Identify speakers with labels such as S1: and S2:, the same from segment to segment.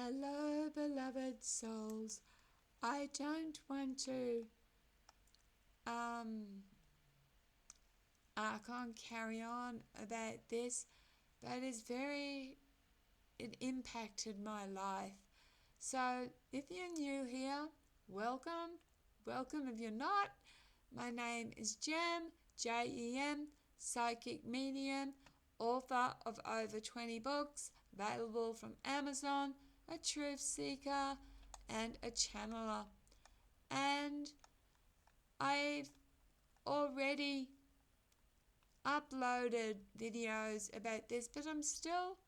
S1: Hello, beloved souls. I don't want to, I can't carry on about this, but it impacted my life. So if you're new here, welcome. Welcome if you're not. My name is Jem, Jem, psychic medium, author of over 20 books, available from Amazon, a truth seeker, and a channeler. And I've already uploaded videos about this, but I'm still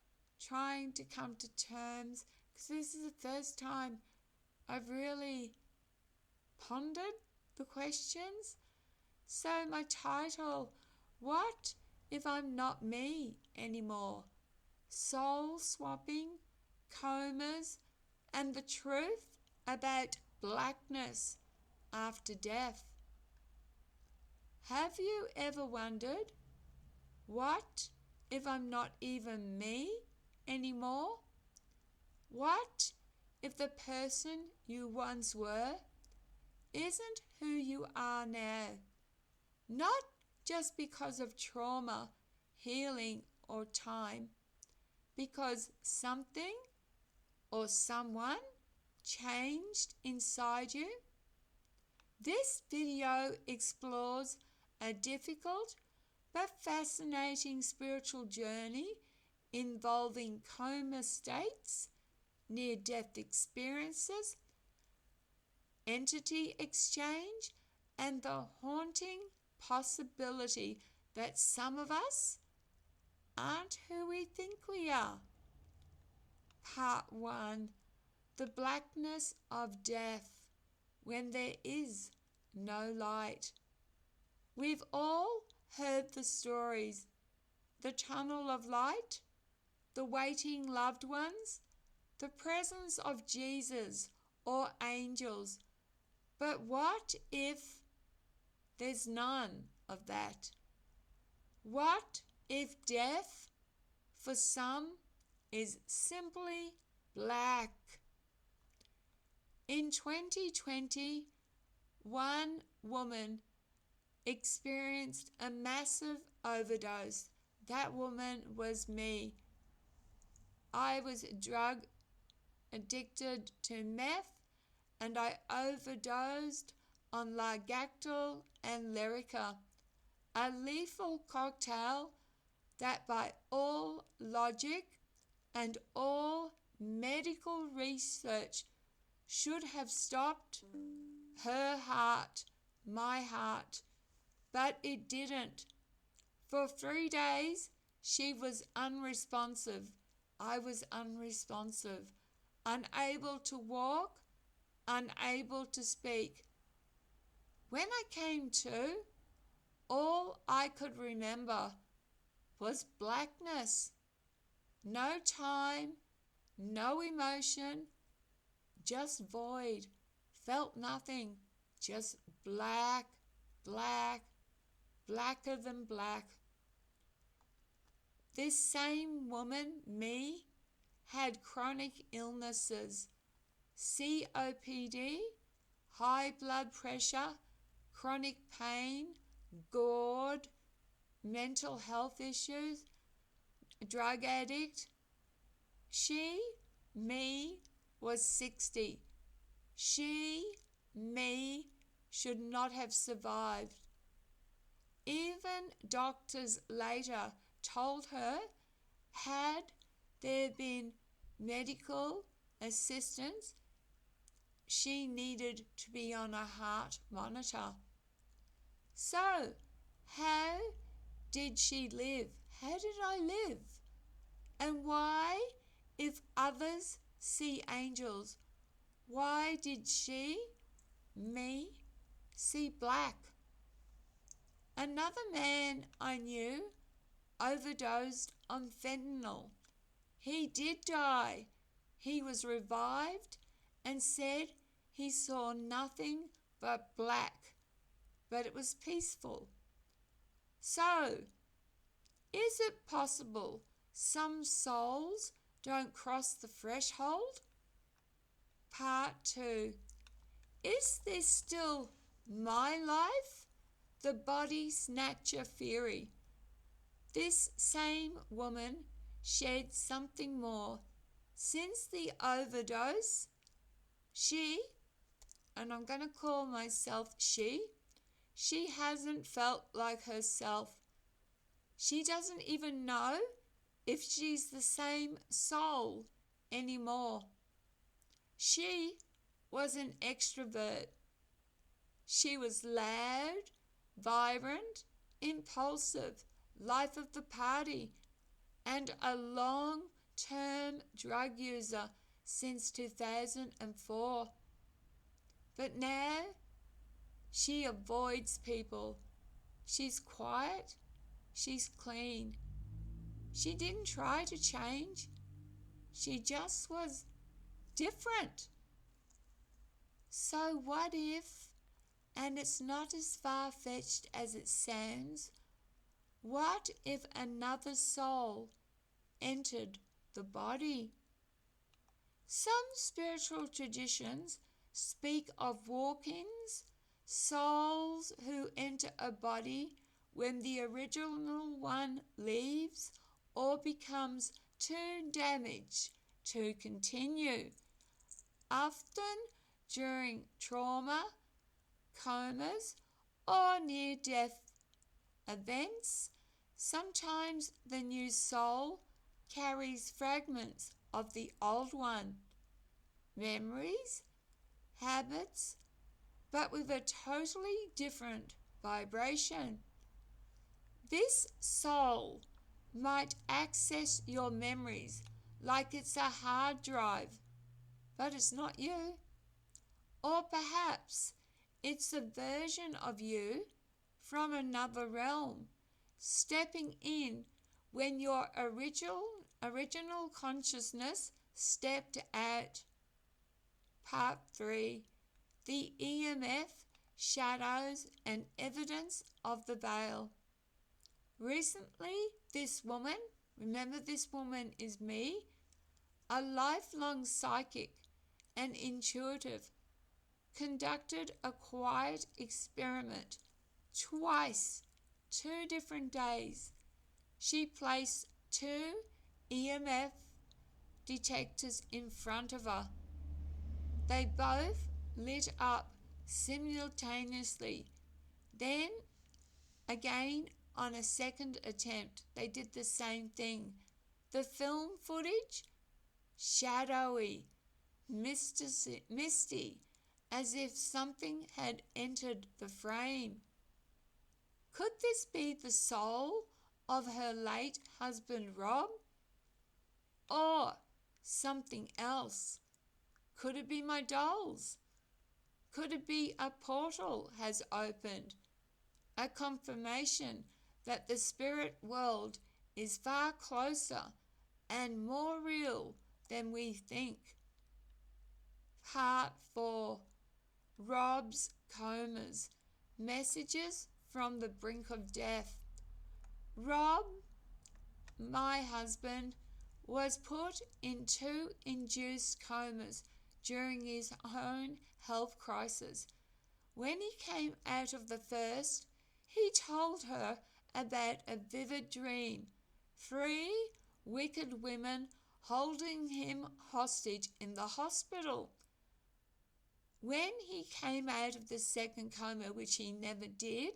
S1: trying to come to terms because this is the first time I've really pondered the questions. So my title, What If I'm Not Me Anymore? Soul swapping, comas, and the truth about blackness after death. Have you ever wondered, what if I'm not even me anymore? What if the person you once were isn't who you are now? Not just because of trauma, healing, or time, because something or someone changed inside you. This video explores a difficult but fascinating spiritual journey involving coma states, near-death experiences, entity exchange, and the haunting possibility that some of us aren't who we think we are. Part 1. The blackness of death, when there is no light. We've all heard the stories, the tunnel of light, the waiting loved ones, the presence of Jesus or angels. But what if there's none of that? What if death, for some, is simply black? In 2020, one woman experienced a massive overdose. That woman was me. I was drug addicted to meth, and I overdosed on Largactil and Lyrica, a lethal cocktail that by all logic and all medical research should have stopped her heart, my heart, but it didn't. For 3 days, she was unresponsive. I was unresponsive, unable to walk, unable to speak. When I came to, all I could remember was blackness. No time, no emotion, just void. Felt nothing, just black, black, blacker than black. This same woman, me, had chronic illnesses, COPD, high blood pressure, chronic pain, GORD, mental health issues, drug addict. She, me, was 60. She, me, should not have survived. Even doctors later told her, had there been medical assistance, she needed to be on a heart monitor. So, how did she live? How did I live? And why, if others see angels, why did she, me, see black? Another man I knew overdosed on fentanyl. He did die. He was revived and said he saw nothing but black, but it was peaceful. So, is it possible some souls don't cross the threshold? Part 2. Is this still my life? The body snatcher theory. This same woman shared something more. Since the overdose, she, and I'm going to call myself she hasn't felt like herself. She doesn't even know if she's the same soul anymore. She was an extrovert. She was loud, vibrant, impulsive, life of the party, and a long-term drug user since 2004. But now she avoids people. She's quiet. She's clean. She didn't try to change. She just was different. So what if, and it's not as far-fetched as it sounds, what if another soul entered the body? Some spiritual traditions speak of walk-ins, souls who enter a body when the original one leaves or becomes too damaged to continue. Often during trauma, comas, or near-death events, sometimes the new soul carries fragments of the old one, memories, habits, but with a totally different vibration. This soul might access your memories like it's a hard drive, but it's not you. Or perhaps it's a version of you from another realm, stepping in when your original consciousness stepped out. Part 3. The EMF, shadows and evidence of the veil. Recently, this woman, remember this woman is me, a lifelong psychic and intuitive, conducted a quiet experiment twice, 2 different days. She placed 2 EMF detectors in front of her. They both lit up simultaneously. Then, again, on a second attempt, they did the same thing. The film footage, shadowy, misty, as if something had entered the frame. Could this be the soul of her late husband Rob? Or something else? Could it be my dolls? Could it be a portal has opened? A confirmation that the spirit world is far closer and more real than we think. Part 4. Rob's Comas. Messages from the brink of death. Rob, my husband, was put in 2 induced comas during his own health crisis. When he came out of the first, he told her about a vivid dream. 3 wicked women holding him hostage in the hospital. When he came out of the second coma, which he never did,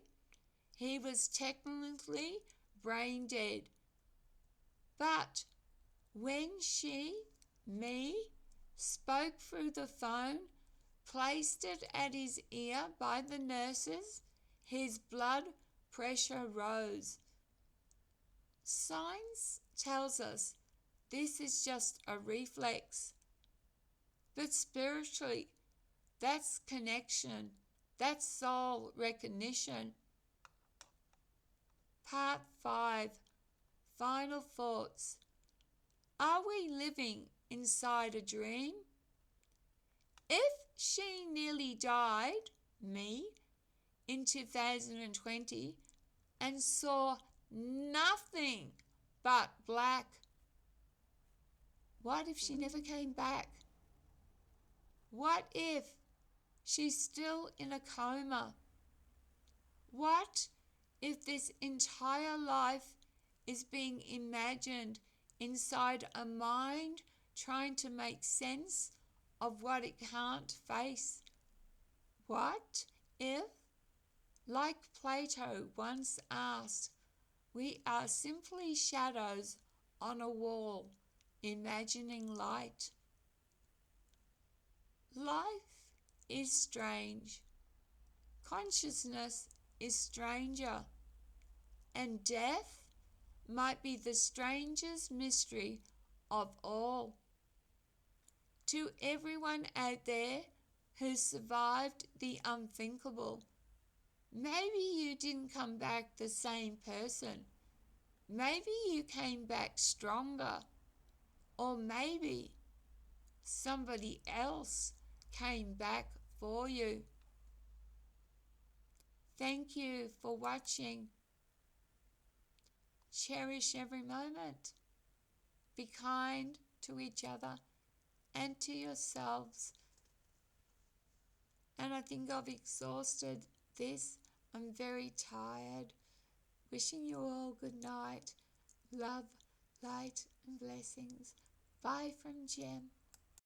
S1: he was technically brain dead. But when she, me, spoke through the phone, placed it at his ear by the nurses, his blood pressure rose. Science tells us this is just a reflex. But spiritually, that's connection. That's soul recognition. Part 5. Final thoughts. Are we living inside a dream? If she nearly died, me, in 2020 and saw nothing but black, what if she never came back? What if she's still in a coma? What if this entire life is being imagined inside a mind trying to make sense of what it can't face? What if, like Plato once asked, we are simply shadows on a wall imagining light? Life is strange. Consciousness is stranger. And death might be the strangest mystery of all. To everyone out there who survived the unthinkable, maybe you didn't come back the same person. Maybe you came back stronger. Or maybe somebody else came back for you. Thank you for watching. Cherish every moment. Be kind to each other and to yourselves. And I think I've exhausted this. I'm very tired. Wishing you all good night. Love, light and blessings. Bye from Jem.